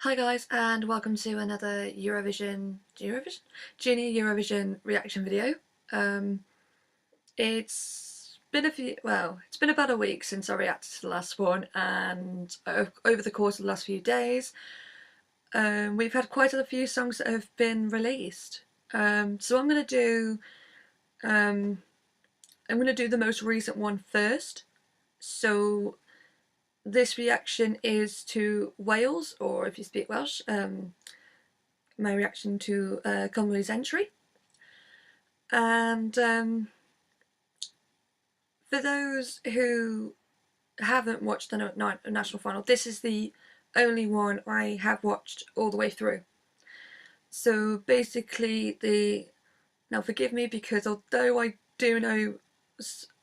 Hi guys, and welcome to another Junior Eurovision reaction video. It's been it's been about a week since I reacted to the last one, and over the course of the last few days, we've had quite a few songs that have been released. So I'm gonna do the most recent one first. So this reaction is to Wales, or if you speak Welsh, my reaction to Cymru's entry. And for those who haven't watched the national final, this is the only one I have watched all the way through. So basically, now forgive me, because although I do know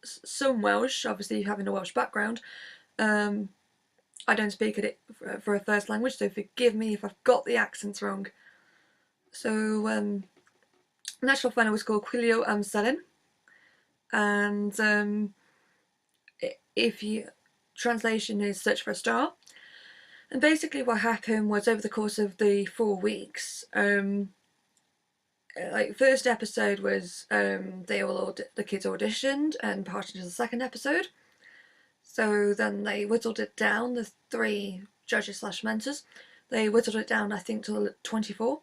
some Welsh, obviously having a Welsh background, I don't speak it for a first language, so forgive me if I've got the accents wrong. So national final was called Hi Yw Y Berta, and if you translation is Search for a Star. And basically what happened was, over the course of the 4 weeks, first episode was the kids auditioned and parted to the second episode. So then they whittled it down, the 3 judges / mentors, they whittled it down I think to 24.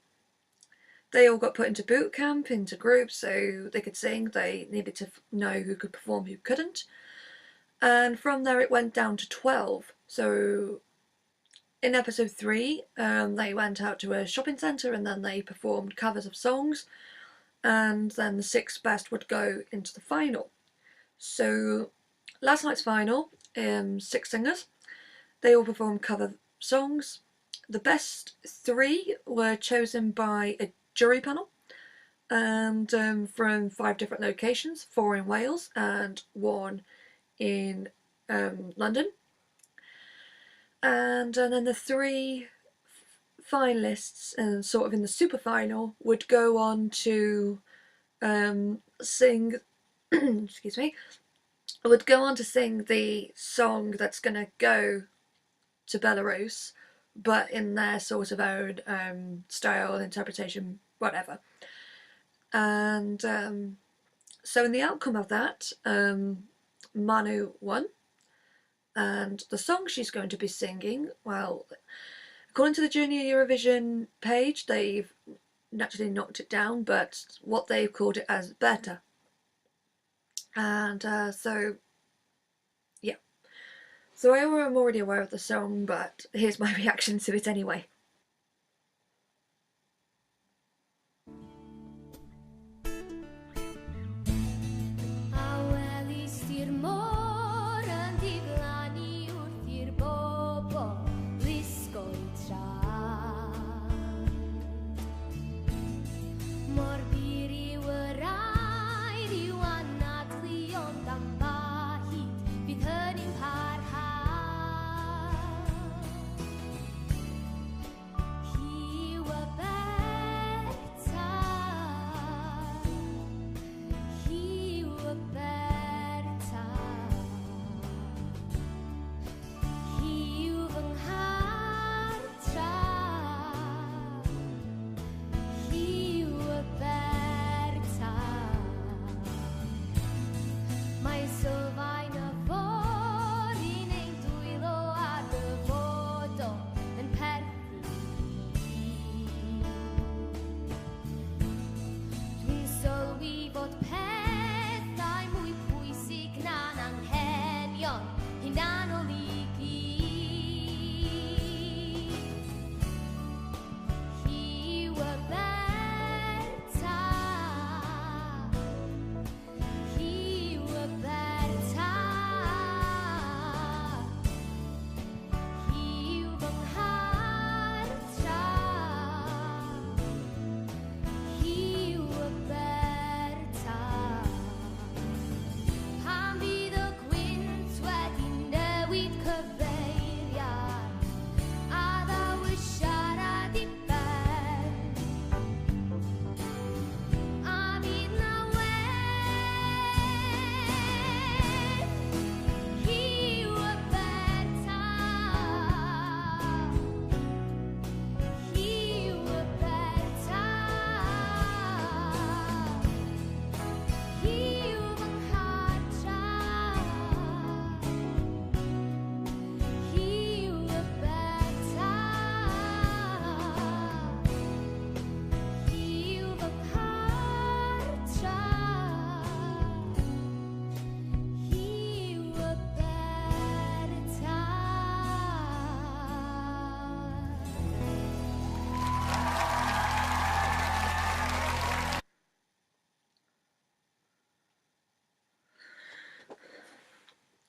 They all got put into boot camp, into groups, so they could sing. They needed to know who could perform, who couldn't. And from there it went down to 12. So in episode 3, they went out to a shopping centre and then they performed covers of songs. And then the 6 best would go into the final. So last night's final, 6 singers, they all performed cover songs. The best 3 were chosen by a jury panel, and from 5 different locations, 4 in Wales and 1 in London. And then the 3 finalists, sort of in the super final, would go on to sing excuse me, would go on to sing the song that's going to go to Belarus, but in their sort of own style, interpretation, whatever. And so in the outcome of that, Manw won, and the song she's going to be singing, well, according to the Junior Eurovision page, they've naturally knocked it down, but what they've called it as Berta. And so yeah, so I'm already aware of the song, but here's my reaction to it anyway.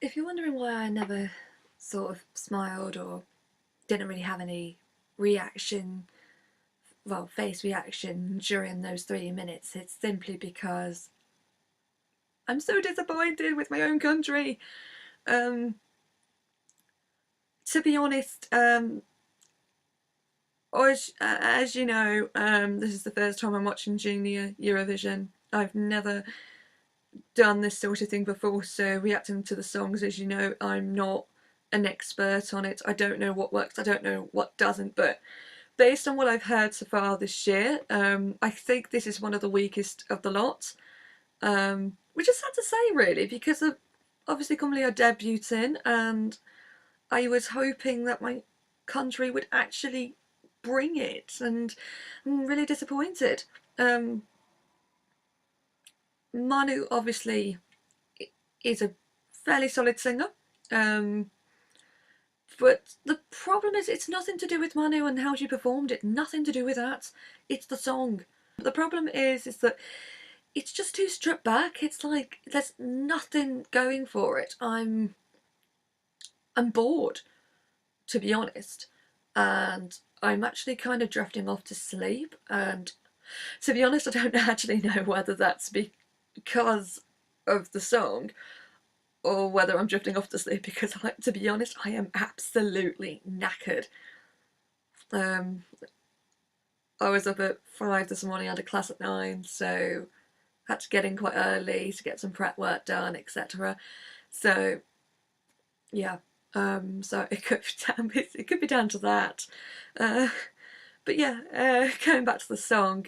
If you're wondering why I never sort of smiled or didn't really have any reaction, well, face reaction during those 3 minutes, it's simply because I'm so disappointed with my own country. To be honest, as you know, this is the first time I'm watching Junior Eurovision. I've never done this sort of thing before, so reacting to the songs, as you know, I'm not an expert on it. I don't know what works, I don't know what doesn't, but based on what I've heard so far this year, I think this is one of the weakest of the lot, which is sad to say really, because of obviously commonly are debuting, and I was hoping that my country would actually bring it, and I'm really disappointed. Manw obviously is a fairly solid singer, but the problem is it's nothing to do with Manw and how she performed it, nothing to do with that. It's the song. The problem is that it's just too stripped back. It's like there's nothing going for it. I'm bored, to be honest, and I'm actually kind of drifting off to sleep, and to be honest I don't actually know whether that's because of the song or whether I'm drifting off to sleep because, to be honest, I am absolutely knackered. I was up at 5 this morning, I had a class at 9, so had to get in quite early to get some prep work done, etc. So yeah, so it could be down to that. But yeah, going back to the song,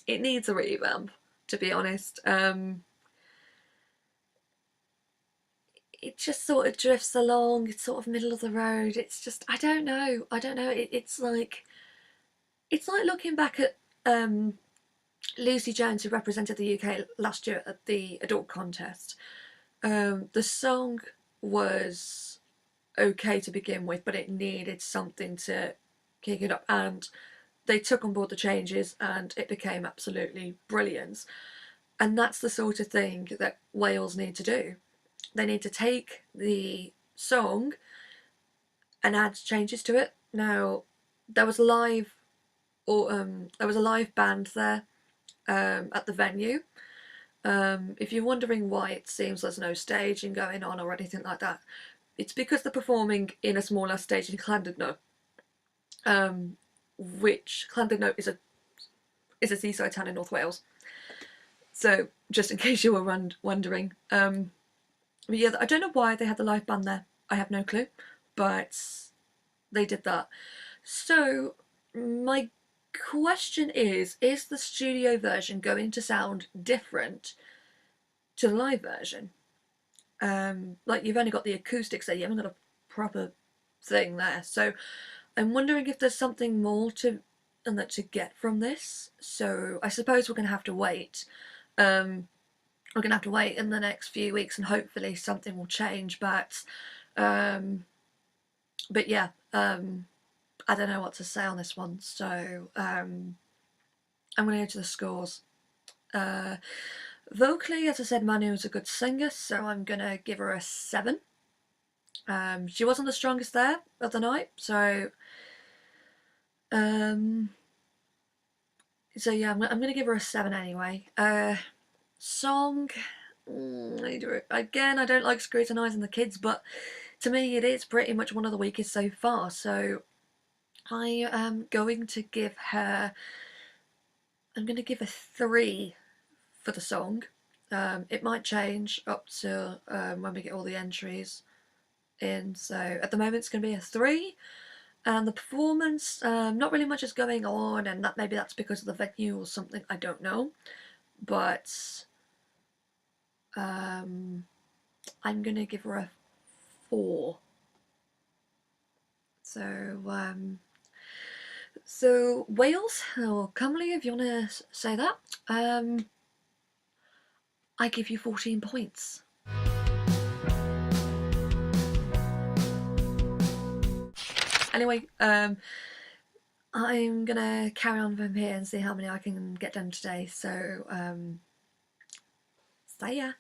it needs a revamp, to be honest. It just sort of drifts along. It's sort of middle of the road. It's just, I don't know. It's like looking back at Lucy Jones, who represented the UK last year at the Adult Contest. The song was okay to begin with, but it needed something to kick it up, and they took on board the changes and it became absolutely brilliant. And that's the sort of thing that Wales need to do. They need to take the song and add changes to it. Now, there was a live band there at the venue. If you're wondering why it seems there's no staging going on or anything like that, it's because they're performing in a smaller stage in Llandudno, which Llandudno is a seaside town in North Wales. So just in case you were wondering, but yeah, I don't know why they had the live band there. I have no clue, but they did that. So my question is the studio version going to sound different to the live version? Like, you've only got the acoustics there, you haven't got a proper thing there. So I'm wondering if there's something more to get from this. So I suppose we're going to have to wait. We're going to have to wait in the next few weeks, and hopefully something will change. But yeah, I don't know what to say on this one. So I'm going to go to the scores. Vocally, as I said, Manw is a good singer, so I'm going to give her a 7. She wasn't the strongest there of the night, so yeah, I'm going to give her a 7 anyway. Song, again, I don't like scrutinising the kids, but to me it is pretty much one of the weakest so far, so I am going to give her, I'm going to give a 3 for the song. It might change up to when we get all the entries in, so at the moment it's going to be a 3. And the performance, not really much is going on, and maybe that's because of the venue or something, I don't know, but I'm going to give her a 4. So Wales, or Cymru, if you want to say that, I give you 14 points. Anyway, I'm gonna carry on from here and see how many I can get done today. So, see ya.